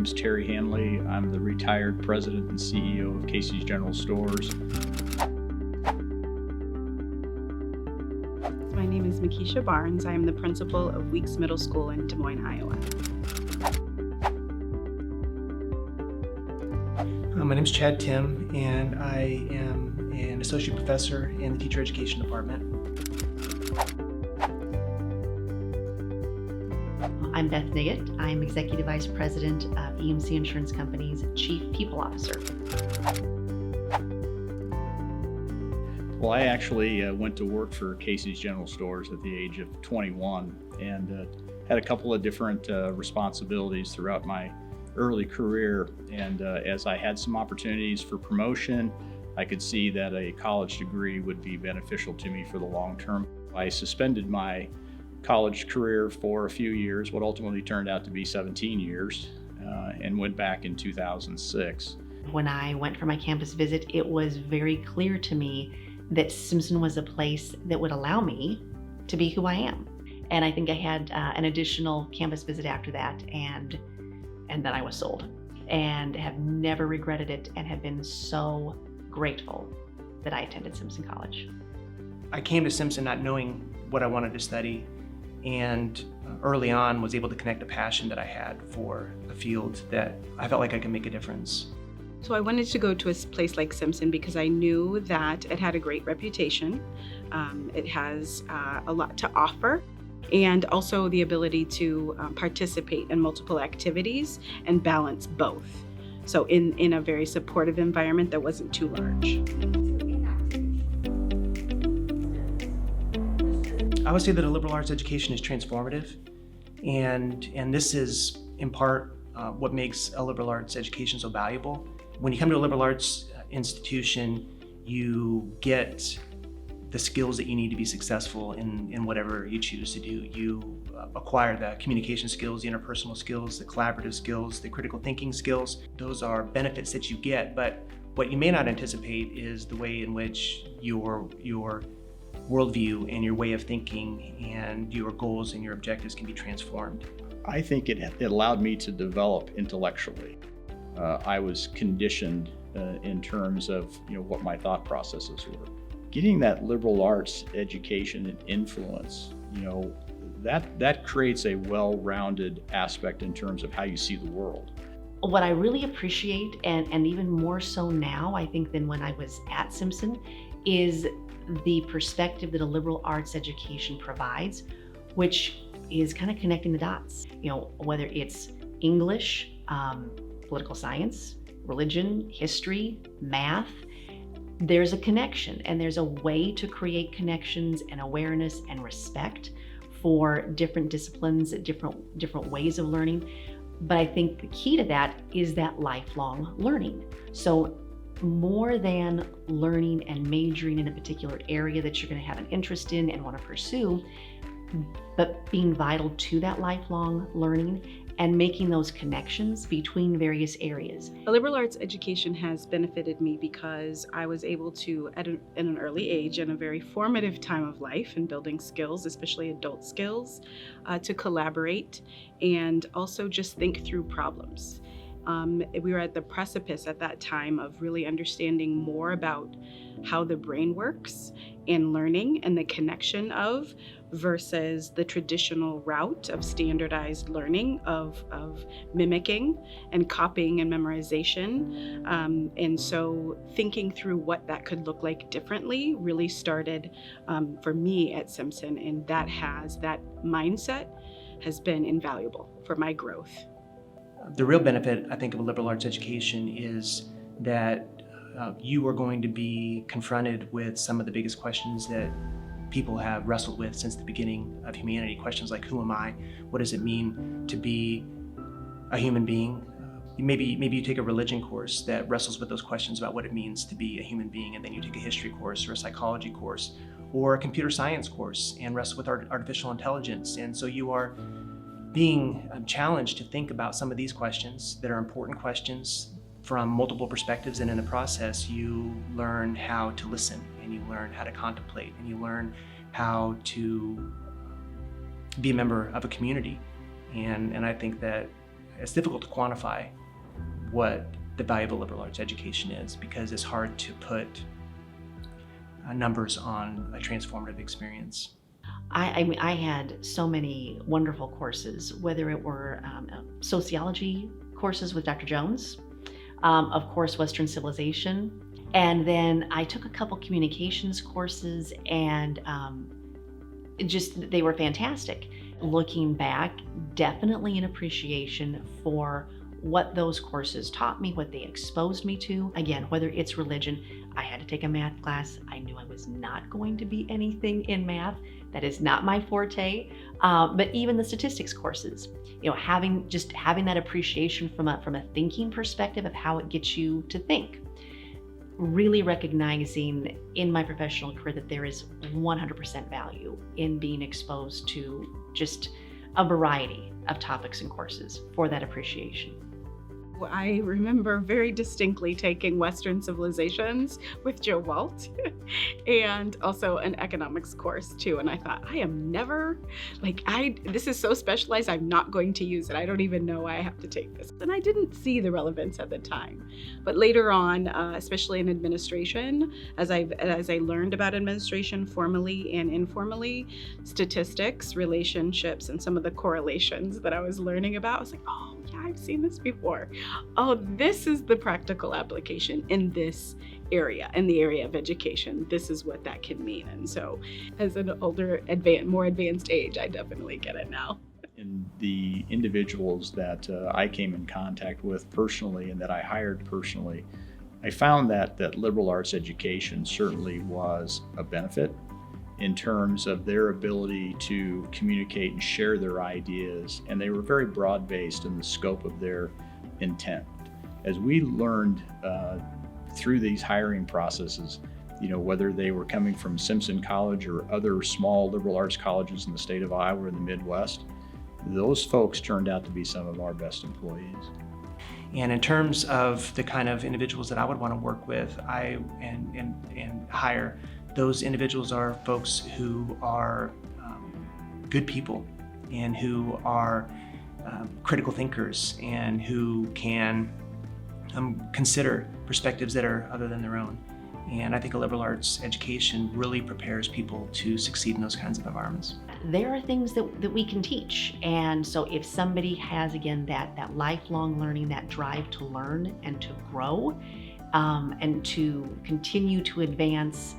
name's Terry Hanley. I'm the retired president and CEO of Casey's General Stores. My name is Makisha Barnes. I am the principal of Weeks Middle School in Des Moines, Iowa. My name is Chad Tim, and I am an associate professor in the teacher education department. I'm Beth Niggett. I'm Executive Vice President of EMC Insurance Company's Chief People Officer. Well, I actually went to work for Casey's General Stores at the age of 21 and had a couple of different responsibilities throughout my early career. And as I had some opportunities for promotion, I could see that a college degree would be beneficial to me for the long term. I suspended my college career for a few years, what ultimately turned out to be 17 years, and went back in 2006. When I went for my campus visit, it was very clear to me that Simpson was a place that would allow me to be who I am. And I think I had an additional campus visit after that, and then I was sold, and have never regretted it, and have been so grateful that I attended Simpson College. I came to Simpson not knowing what I wanted to study, and early on was able to connect a passion that I had for a field that I felt like I could make a difference. So I wanted to go to a place like Simpson because I knew that it had a great reputation. It has a lot to offer, and also the ability to participate in multiple activities and balance both. So in a very supportive environment that wasn't too large. I would say that a liberal arts education is transformative, and this is in part what makes a liberal arts education so valuable. When you come to a liberal arts institution, you get the skills that you need to be successful in whatever you choose to do. You acquire the communication skills, the interpersonal skills, the collaborative skills, the critical thinking skills. Those are benefits that you get, but what you may not anticipate is the way in which your worldview and your way of thinking and your goals and your objectives can be transformed. I think it allowed me to develop intellectually. I was conditioned in terms of what my thought processes were. Getting that liberal arts education and influence, that creates a well-rounded aspect in terms of how you see the world. What I really appreciate, and even more so now, I think, than when I was at Simpson, is the perspective that a liberal arts education provides, which is kind of connecting the dots. Whether it's English, political science, religion, history, math, there's a connection, and there's a way to create connections and awareness and respect for different disciplines, different ways of learning. But I think the key to that is that lifelong learning. So more than learning and majoring in a particular area that you're going to have an interest in and want to pursue, but being vital to that lifelong learning and making those connections between various areas. A liberal arts education has benefited me because I was able to, at an early age, in a very formative time of life, in building skills, especially adult skills, to collaborate and also just think through problems. We were at the precipice at that time of really understanding more about how the brain works in learning and the connection of versus the traditional route of standardized learning of mimicking and copying and memorization. And so thinking through what that could look like differently really started for me at Simpson, and that mindset has been invaluable for my growth. The real benefit, I think, of a liberal arts education is that you are going to be confronted with some of the biggest questions that people have wrestled with since the beginning of humanity. Questions like, who am I? What does it mean to be a human being? Maybe you take a religion course that wrestles with those questions about what it means to be a human being, and then you take a history course or a psychology course or a computer science course and wrestle with artificial intelligence. And so you are being challenged to think about some of these questions that are important questions from multiple perspectives, and in the process you learn how to listen, and you learn how to contemplate, and you learn how to be a member of a community. And I think that it's difficult to quantify what the value of a liberal arts education is, because it's hard to put numbers on a transformative experience. I had so many wonderful courses, whether it were sociology courses with Dr. Jones, of course, Western civilization, and then I took a couple communications courses, and they were fantastic. Looking back, definitely an appreciation for what those courses taught me, what they exposed me to. Again, whether it's religion, I had to take a math class. I knew I was not going to be anything in math. That is not my forte. But even the statistics courses, having that appreciation from a thinking perspective of how it gets you to think. Really recognizing in my professional career that there is 100% value in being exposed to just a variety of topics and courses for that appreciation. I remember very distinctly taking Western civilizations with Joe Walt and also an economics course too. And I thought, I am never, this is so specialized, I'm not going to use it. I don't even know why I have to take this. And I didn't see the relevance at the time. But later on, especially in administration, as I learned about administration formally and informally, statistics, relationships, and some of the correlations that I was learning about, I was like, oh yeah, I've seen this before. Oh, this is the practical application in this area, in the area of education. This is what that can mean. And so as an older, more advanced age, I definitely get it now. And the individuals that I came in contact with personally and that I hired personally, I found that liberal arts education certainly was a benefit in terms of their ability to communicate and share their ideas. And they were very broad-based in the scope of their intent. As we learned through these hiring processes, whether they were coming from Simpson College or other small liberal arts colleges in the state of Iowa or the Midwest, those folks turned out to be some of our best employees. And in terms of the kind of individuals that I would want to work with, and hire, those individuals are folks who are good people and who are critical thinkers and who can consider perspectives that are other than their own. And I think a liberal arts education really prepares people to succeed in those kinds of environments. There are things that we can teach. And so if somebody has, again, that lifelong learning, that drive to learn and to grow and to continue to advance,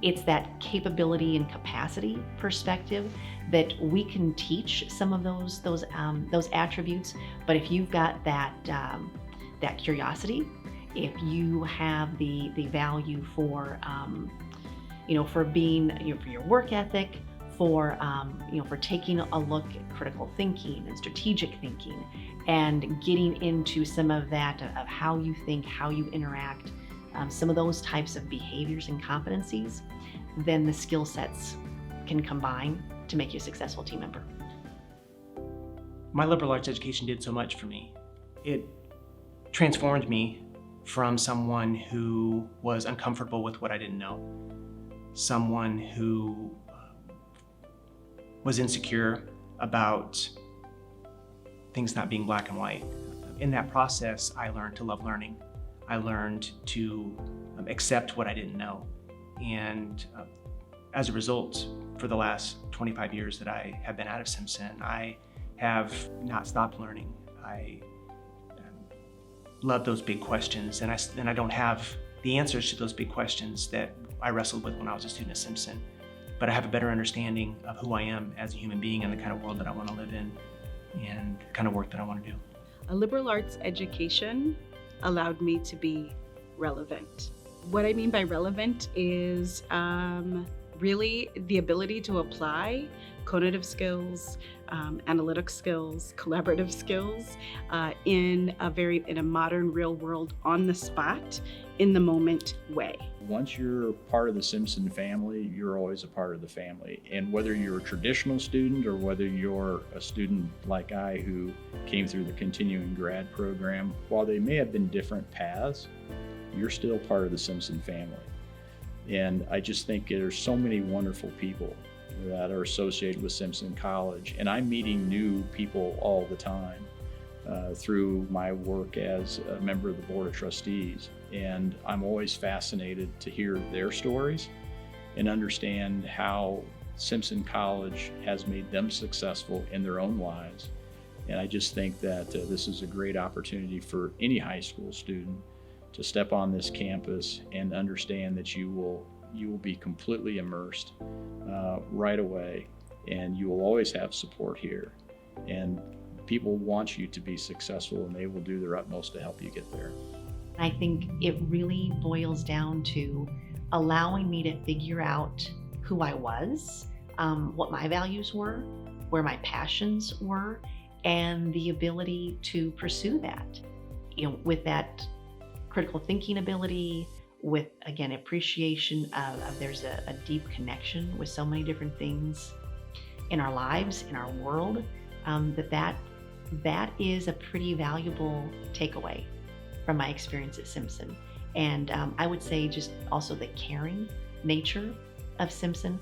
it's that capability and capacity perspective that we can teach some of those attributes. But if you've got that curiosity, if you have the value for being, for your work ethic, for taking a look at critical thinking and strategic thinking, and getting into some of that of how you think, how you interact, some of those types of behaviors and competencies, then the skill sets can combine to make you a successful team member. My liberal arts education did so much for me. It transformed me from someone who was uncomfortable with what I didn't know, someone who was insecure about things not being black and white. In that process, I learned to love learning. I learned to accept what I didn't know. And as a result, for the last 25 years that I have been out of Simpson, I have not stopped learning. I love those big questions, and I don't have the answers to those big questions that I wrestled with when I was a student at Simpson. But I have a better understanding of who I am as a human being and the kind of world that I want to live in and the kind of work that I want to do. A liberal arts education allowed me to be relevant. What I mean by relevant is really the ability to apply cognitive skills, analytic skills, collaborative skills in a modern real world, on the spot, in the moment way. Once you're part of the Simpson family, you're always a part of the family. And whether you're a traditional student or whether you're a student like I who came through the continuing grad program, while they may have been different paths, you're still part of the Simpson family. And I just think there's so many wonderful people that are associated with Simpson College. And I'm meeting new people all the time through my work as a member of the Board of Trustees. And I'm always fascinated to hear their stories and understand how Simpson College has made them successful in their own lives. And I just think that this is a great opportunity for any high school student to step on this campus and understand that you will be completely immersed right away, and you will always have support here. And people want you to be successful, and they will do their utmost to help you get there. I think it really boils down to allowing me to figure out who I was, what my values were, where my passions were, and the ability to pursue that. With that critical thinking ability, with, again, appreciation of there's a deep connection with so many different things in our lives, in our world, that is a pretty valuable takeaway from my experience at Simpson. And I would say just also the caring nature of Simpson.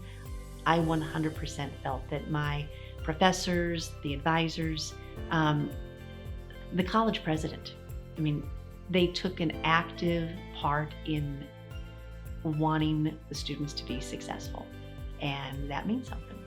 I 100% felt that my professors, the advisors, the college president, they took an active part in wanting the students to be successful. And that means something.